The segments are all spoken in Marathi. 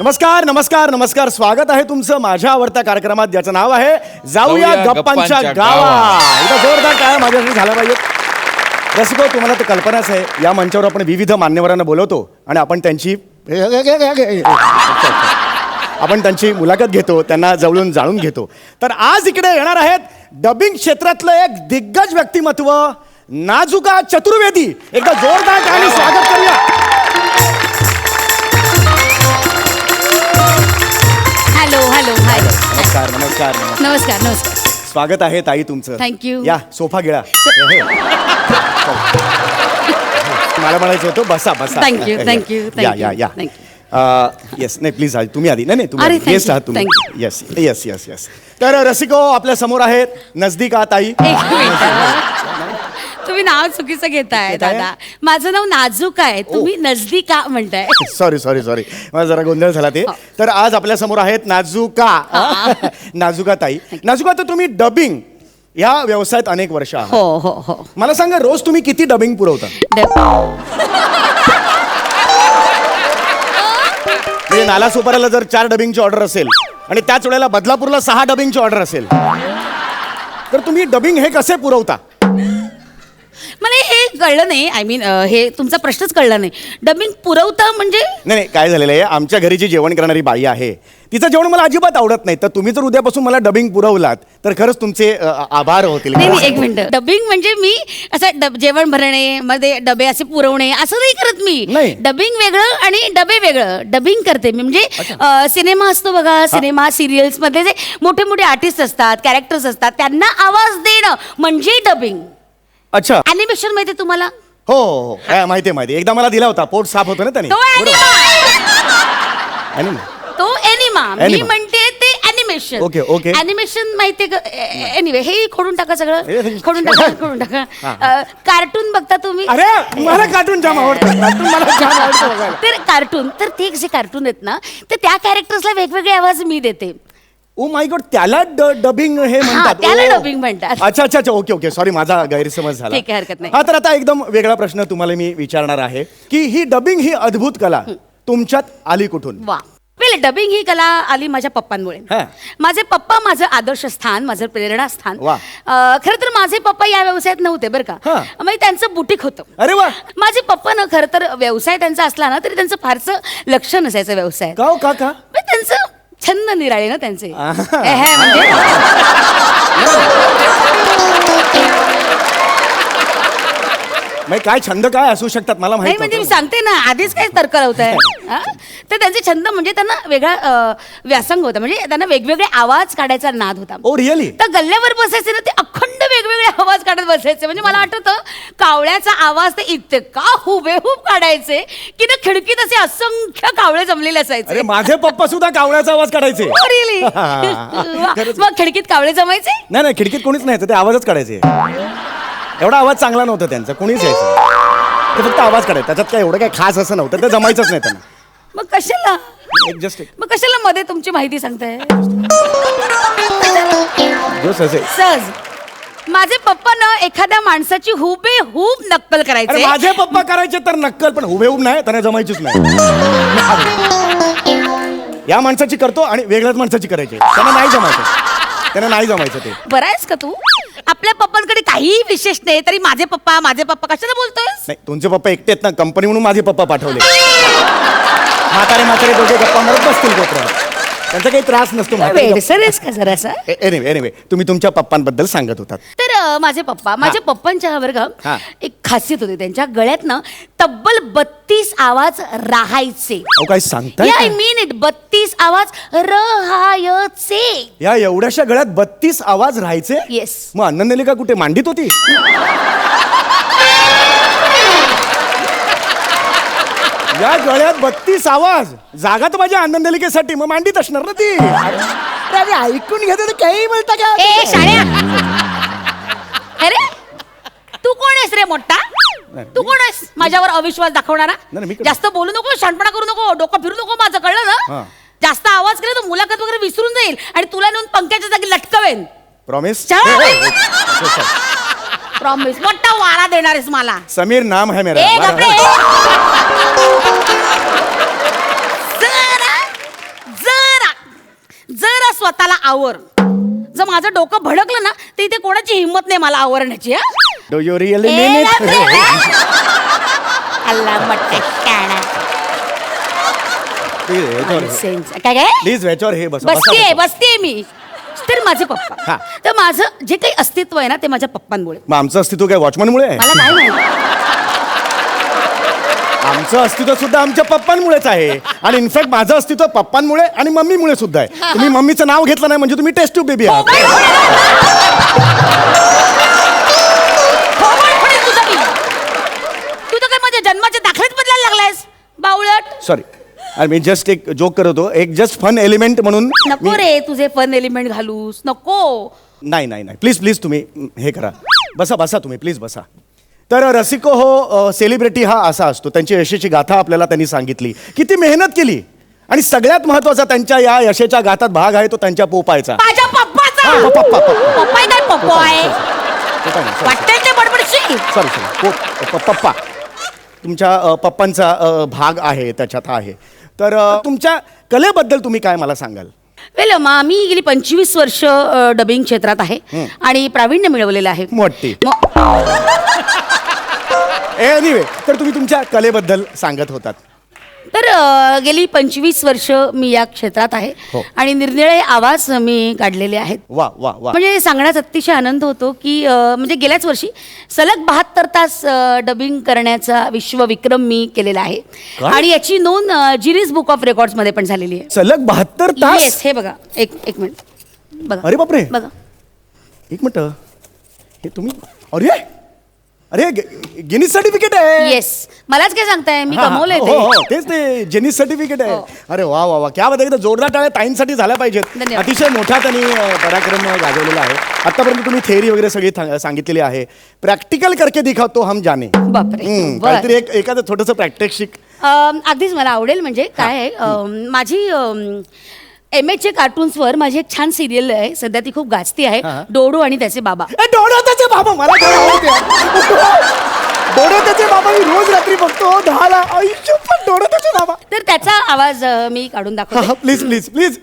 नमस्कार नमस्कार नमस्कार. स्वागत आहे तुमचं माझ्या आवडत्या कार्यक्रमात ज्याचं नाव आहे जाऊया गप्पांच्या गावा. एकदा जोरदार काय माझ्यासाठी झाला पाहिजे. रसिको, तुम्हाला तर कल्पनाच आहे, या मंचावर आपण विविध मान्यवरांना बोलवतो आणि आपण त्यांची मुलाखत घेतो, त्यांना जवळून जाणून घेतो. तर आज इकडे येणार आहेत डबिंग क्षेत्रातलं एक दिग्गज व्यक्तिमत्व नाजुका चतुर्वेदी. एकदा जोरदार टाळ्यांनी स्वागत करूया. Hello hello hi. नमस्कार नमस्कार नमस्कार नमस्कार. स्वागत आहे ताई तुमचं. थँक्यू. या सोफा गिळा. मला म्हणायचं होतं बसा बसा. थँक्यू थँक्यू या या या. येस नाही प्लीज तुम्ही आधी. नाही तुम्ही गेस्ट आहात तुम्ही. Yes yes yes yes. तर रसिको, आपल्या समोर आहेत नजदीका ताई. तुम्ही नाव चुकीचं घेताय दादा. माझं नाव नाजूका आहे, तुम्ही नजदीका म्हणताय. सॉरी सॉरी सॉरी, मला जरा गोंधळ झाला ते. तर आज आपल्या समोर आहेत नाजुका. नाजुका ताई. नाजुका, तर तुम्ही डबिंग या व्यवसायात अनेक वर्ष आहात. हो हो हो. मला सांगा, रोज तुम्ही किती डबिंग पुरवता? म्हणजे नालासोपाऱ्याला जर 4 डबिंगची ऑर्डर असेल आणि त्याच वेळेला बदलापूरला 6 डबिंगची ऑर्डर असेल, तर तुम्ही डबिंग हे कसे पुरवता? मला हे कळलं नाही. आय मीन हे तुमचा प्रश्नच कळला नाही. डबिंग पुरवता म्हणजे? नाही काय झालेलं आहे, आमच्या घरी जी जेवण करणारी बाई आहे तिचं जेवण मला अजिबात आवडत नाही. तर तुम्ही जर उद्यापासून मला डबिंग पुरवलात तर खरंच तुमचे आभार होतील. नाही एक मिनिट. डबिंग म्हणजे मी असं जेवण भरणे मध्ये डबे असे पुरवणे असं नाही करत मी. डबिंग वेगळं आणि डबे वेगळं. डबिंग करते मी म्हणजे सिनेमा असतो बघा, सिनेमा सिरियल्स मध्ये जे मोठे मोठे आर्टिस्ट असतात, कॅरेक्टर्स असतात, त्यांना आवाज देणं म्हणजे डबिंग. अच्छा. अॅनिमेशन माहिती तुम्हाला? हो हो माहिती आहे माहिती. एकदा मला दिला होता, पोट साफ होतो ना त्याने. तो एनिमा. मी म्हणते ते अॅनिमेशन. Okay okay. अॅनिमेशन माहितीये का? एनिवे हे खोडून टाका सगळं. खोडून टाका. कार्टून बघता तुम्ही? अरे मला कार्टून जाम आवडतं. कार्टून मला जाम आवडतं बघायला. तर कार्टून, तर ते जे कार्टून आहेत ना, तर त्या कॅरेक्टर्सला वेगवेगळे आवाज मी देते. ओ माय गॉड, त्याला डबिंग हे म्हणतात? त्याला डबिंग म्हणतात. अच्छा अच्छा अच्छा. Okay okay. सॉरी, माझा गैरसमज झाला. ठीक आहे, हरकत नाही. हा, तर आता एकदम वेगळा प्रश्न तुम्हाला मी विचारणार आहे की ही डबिंग ही अद्भुत कला तुमच्यात आली कुठून? वा. वेल, डबिंग ही कला आली माझ्या पप्पांमुळे. माझे पप्पा माझं आदर्श स्थान, माझं प्रेरणास्थान. खरं तर माझे पप्पा या व्यवसायात नव्हते बरं का. म्हणजे त्यांचं बुटीक होतं. अरे वा. माझे पप्पा ना खरं तर व्यवसाय त्यांचा असला ना तरी त्यांचं फारसं लक्ष नसायचं व्यवसाय. का त्यांचं छंद निराळे ना त्यांचे. म्हणजे काय छंद काय असू शकतात मला माहिती. म्हणजे मी सांगते ना, आधीच काय तर्क लावताय. तर त्यांचे छंद म्हणजे त्यांना वेगळा व्यासंग होता. म्हणजे त्यांना वेगवेगळे आवाज काढायचा नाद होता. Oh really? तर गल्ल्यावर बसायचे ना, ते अखंड वेगवेगळे आवाज काढत बसायचे. म्हणजे मला आठवतं कावळ्याचा आवाज ते इतका हुबेहूब काढायचे की ना खिडकीत असे असंख्य कावळे जमलेले असायचे. अरे माझे पप्पा सुद्धा कावळ्याचा आवाज काढायचे. मग खिडकीत कावळे जमायचे? नाही खिडकीत कोणीच नाही, ते आवाजच काढायचे. एवढा आवाज चांगला नव्हता त्यांचा, कोणीच यायचं ते फक्त आवाज काढायचं. त्याच्यात काय एवढं काय खास असं नव्हतं, ते जमायचंच नाही त्यांना. मग कशाला मग कशाला मध्ये तुमची माहिती सांगताय? सहज माझे पप्पा ना एखाद्या माणसाची हुबेहूब नक्कल करायचे. माझे पप्पा करायचे तर नक्कल, पण हुबेहूब नाही, त्यांना जमायचीच नाही. या माणसाची करतो आणि वेगळ्याच माणसाची करायची, त्यांना नाही जमायचं ते. बरं आहेस का तू? आपल्या पप्पांकडे काही विशेष नाही तरी माझे पप्पा कशाला बोलतोय? नाही, तुमचे पप्पा एकटे आहेत ना, कंपनी म्हणून माझे पप्पा पाठवले. म्हातारे दोघे गप्पा मारत बसतील कोपऱ्यात, त्यांचा काही त्रास नसतो. एनिवे तुम्ही तुमच्या पप्पांबद्दल सांगत होतात. तर माझे पप्पांच्या वर्ग एक खासियत होती. त्यांच्या गळ्यात ना तब्बल 32 आवाज राहायचे. काय सांगताय? I mean it. 32 आवाज राहायचे. या एवढ्याशा गळ्यात 32 आवाज राहायचे? येस. मग अन्ननलिका कुठे, मांडीत होती? या गळ्यात 32 आवाज, जागा तर माझ्या आनंदलिकेसाठी, मग मांडीत असणार ना ती. अरे ऐकून घेते तर काही बोलता का? अरे तू कोण आहेस रे मोठा? तू कोण आहेस माझ्यावर अविश्वास दाखवणारा? जास्त बोलू नको, शांतपणा करू नको, डोकं फिरू नको माझं, कळलं ना? जास्त आवाज केला तर मुलाखत वगैरे विसरून जाईल आणि तुला नेऊन पंख्याच्या जागी लटकवेन. प्रॉमिस? प्रॉमिस. मोठा वारा देणार आहेस मला. समीर नाम है मेरा. स्वतःला आवर. जर माझं डोकं भडकलं ना तर इथे कोणाची हिंमत नाही मला आवरण्याची. Do you really mean it? अल्ला मट्टे काना. काय काय प्लीज याच्यावर हे बस. बसते मी. तर माझे पप्पा, हा. तर माझं जे काही अस्तित्व आहे ना ते माझ्या पप्पांमुळे. मग आमचं अस्तित्व काय वॉचमनमुळे आहे? मला काय माहिती. आमचं अस्तित्व सुद्धा आमच्या पप्पांमुळेच आहे. आणि इनफॅक्ट माझं अस्तित्व पप्पांमुळे आणि मम्मीमुळे सुद्धा आहे. तुम्ही मम्मीचं नाव घेतलं नाही म्हणजे तुम्ही टेस्ट ट्यूब बेबी आहात. तू तर काय माझ्या जन्माच्या दाखलेच बदलायला लागलायस बावळट. सॉरी, आणि मी जस्ट एक जोक करत होतो, एक जस्ट फन एलिमेंट म्हणून. नको रे तुझे फन एलिमेंट घालूस, नको. नाही नाही नाही, प्लीज प्लीज तुम्ही हे करा. बसा बसा तुम्ही, प्लीज बसा. तर रसिको हो सेलिब्रिटी हा असा असतो. त्यांची यशाची गाथा आपल्याला त्यांनी सांगितली, किती मेहनत केली, आणि सगळ्यात महत्वाचा त्यांच्या या यशाच्या गाथात भाग आहे तो त्यांच्या पोपायचा. माझ्या पप्पाचा. हा, पप्पा पप्पा काय पप्पा आहे वाटतंय ते बडबडशी. सॉरी पप्पा, तुमच्या पप्पांचा भाग आहे त्याच्यात आहे. तर तुमच्या कलेबद्दल तुम्ही काय मला सांगाल? वेल मी गेली 25 वर्ष डबिंग क्षेत्रात आहे आणि प्रावीण्य मिळवलेलं आहे. मोठी. एनिवे, तर तुम्ही तुमच्या कलेबद्दल सांगत होतात. तर गेली 25 वर्ष मी या क्षेत्रात आहे हो. आणि निरनिराळे आवाज मी काढलेले आहेत. वा वा वा. म्हणजे सांगण्यात अतिशय आनंद होतो की म्हणजे गेल्याच वर्षी सलग 72 तास डबिंग करण्याचा विश्वविक्रम मी केलेला आहे. काय? आणि याची नोंद गिनीज बुक ऑफ रेकॉर्ड्स मध्ये पण झालेली आहे. सलग 72 तास? Yes, हे बघा, एक मिनिट बघा. अरे बापरे. बघा, एक मिनिट, हे तुम्ही अरे अरे गिनीज सर्टिफिकेट आहे. येस, मलाच काय सांगताय, मी हा, कमवलंय हो, ते. हो, तेच ते जेनिस सर्टिफिकेट आहे. हो. अरे वा वा वा, क्या बात आहे. एकदा जोरदार टाळ्या ताईंसाठी झाल्या पाहिजेत. धन्यवाद. अतिशय मोठा त्यांनी पराक्रम गाजवलेला आहे. आतापर्यंत तुम्ही थेअरी वगैरे सगळी सांगितलेली आहे. प्रॅक्टिकल करके दिखाओ तो हम जाने. बापरे. बरं. काहीतरी एखादं छोटंसं प्रॅक्टिक. अगदीच मला आवडेल. म्हणजे काय आहे, माझी MH कार्टून्सवर माझी एक छान सिरियल आहे सध्या, ती खूप गाजती आहे. डोडो आणि त्याचे बाबा. डोडो त्याचे बाबा मला काय आवडते. डोडो त्याचे बाबा मी रोज रात्री बघतो 10ला. आयुष्य पण डोडो त्याचे बाबा. तर त्याचा आवाज मी काढून दाखवते. Please please please.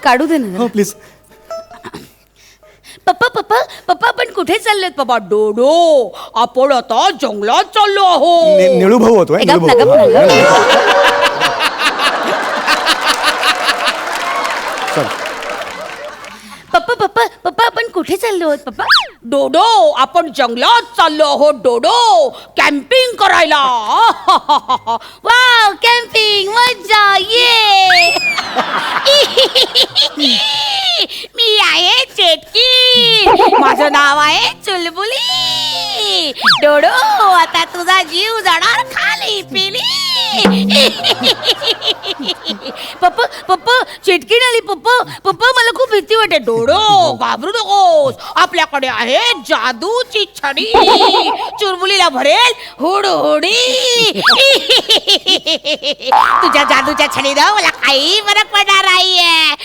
काढू दे ना. हो प्लीज. पप्पा पप्पा पप्पा आपण कुठे चाललोय पप्पा? डोडो, आपण आता जंगलात चाललो आहोत. निळू भाऊ होतोय. गप ना, गप ना, गप. पप्पा पप्पा पप्पा आपण कुठे चाललो आहोत पप्पा? डोडो, आपण जंगलात चाललो आहोत. डोडो, कॅम्पिंग करायला. वाव, कॅम्पिंग, मजा, ये. मी आहे चेटकी, माझं नाव आहे चुलबुली. डोडो, आता तुझा जीव जाणार खाली पिली. पप्पा पप्पा चेटकी आली. पप्पा पप्पा मला खूप भीती वाटते. डोडो, घाबरू नकोस, आपल्याकडे आहे जादूची छडी. चुलबुलीला भरेल हुडहुडी. तुझ्या जादूच्या छडीनं मला काही फरक पडणार नाहीये.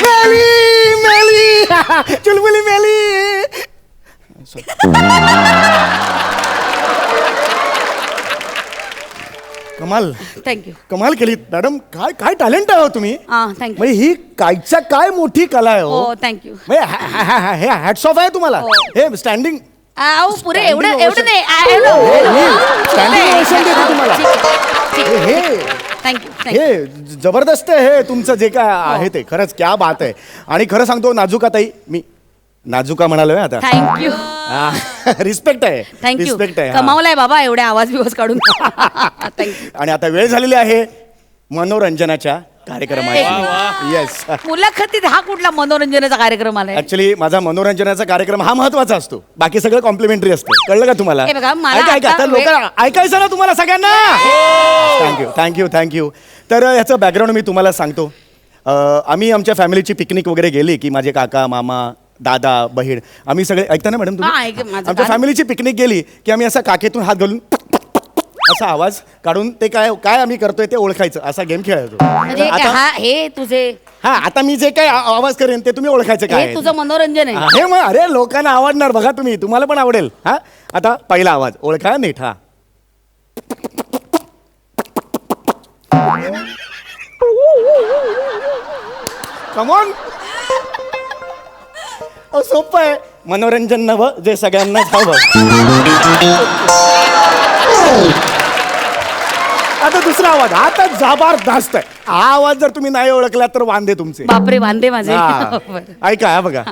मेली मेली चुलबुली मेली. कमाल. थँक्यू. कमाल केली मॅडम. काय काय टॅलेंट आहे हो तुम्ही. थँक्यू. म्हणजे ही कायच्या काय मोठी कला आहे हो. हो, थँक्यू. हे हॅट्स ऑफ आहे तुम्हाला. हो. हे स्टँडिंग पुरे एवढं Standing एवढं नाही. Standing ovation देतो तुम्हाला. हे थँक्यू. हे जबरदस्त आहे. हे तुमचं जे काय आहे ते खरंच क्या बात आहे. आणि खरं सांगतो नाजुका ताई, मी नाजुका म्हणालोय आता. थँक्यू. रिस्पेक्ट आहे. थँक्यू. रिस्पेक्ट आहे. हा. कमावलाय बाबा एवढ्या आवाज बिवाज काढून. थँक्यू. आणि आता वेळ झालेली आहे मनोरंजनाच्या कार्यक्रमाची. येस. मुलाखतीत हा कुठला मनोरंजनाचा कार्यक्रम आलाय? ऍक्च्युली माझा मनोरंजनाचा कार्यक्रम हा महत्वाचा असतो. बाकी सगळं कॉम्प्लिमेंटरी असतं. कळलं का तुम्हाला? हे बघा, मला ऐका ऐका. आता तर लोक ऐकायचं ना तुम्हाला सगळ्यांना. Thank you thank you thank you. तर ह्याचं बॅकग्राऊंड मी तुम्हाला सांगतो. आम्ही आमच्या फॅमिलीची पिकनिक वगैरे गेली की माझे काका मामा दादा बहीण आम्ही सगळे, ऐकता ना मॅडम हा, ऐक, तुम्ही? माझं आमच्या कान. फॅमिलीची पिकनिक गेली की आम्ही असा काखेतून हात घालून असा आवाज काढून ते काय काय आम्ही करतोय ते ओळखायचं, असा गेम खेळायचो. म्हणजे आता हे तुझे हा आता मी जे काय आवाज करेन ते तुम्ही ओळखायचं काय हे आहे. तुझं मनोरंजन आहे. हे मग अरे लोकांना आवडणार बघा तुम्ही, तुम्हाला पण आवडेल. हा आता पहिला आवाज ओळखा नीट. हा कमॉन, सोपं आहे. मनोरंजन नवं जे सगळ्यांना हवं. आता दुसरा आवाज, आता जबरदस्त आहे. हा आवाज जर तुम्ही नाही ओळखला तर वांदे तुमचे. बापरे, वांदे माझे. हा. बरं. ऐका हा बघा.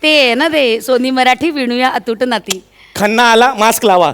ते आहे ना ते सोनी मराठी विणूया अतूट नाती. खन्ना आला मास्क लावा.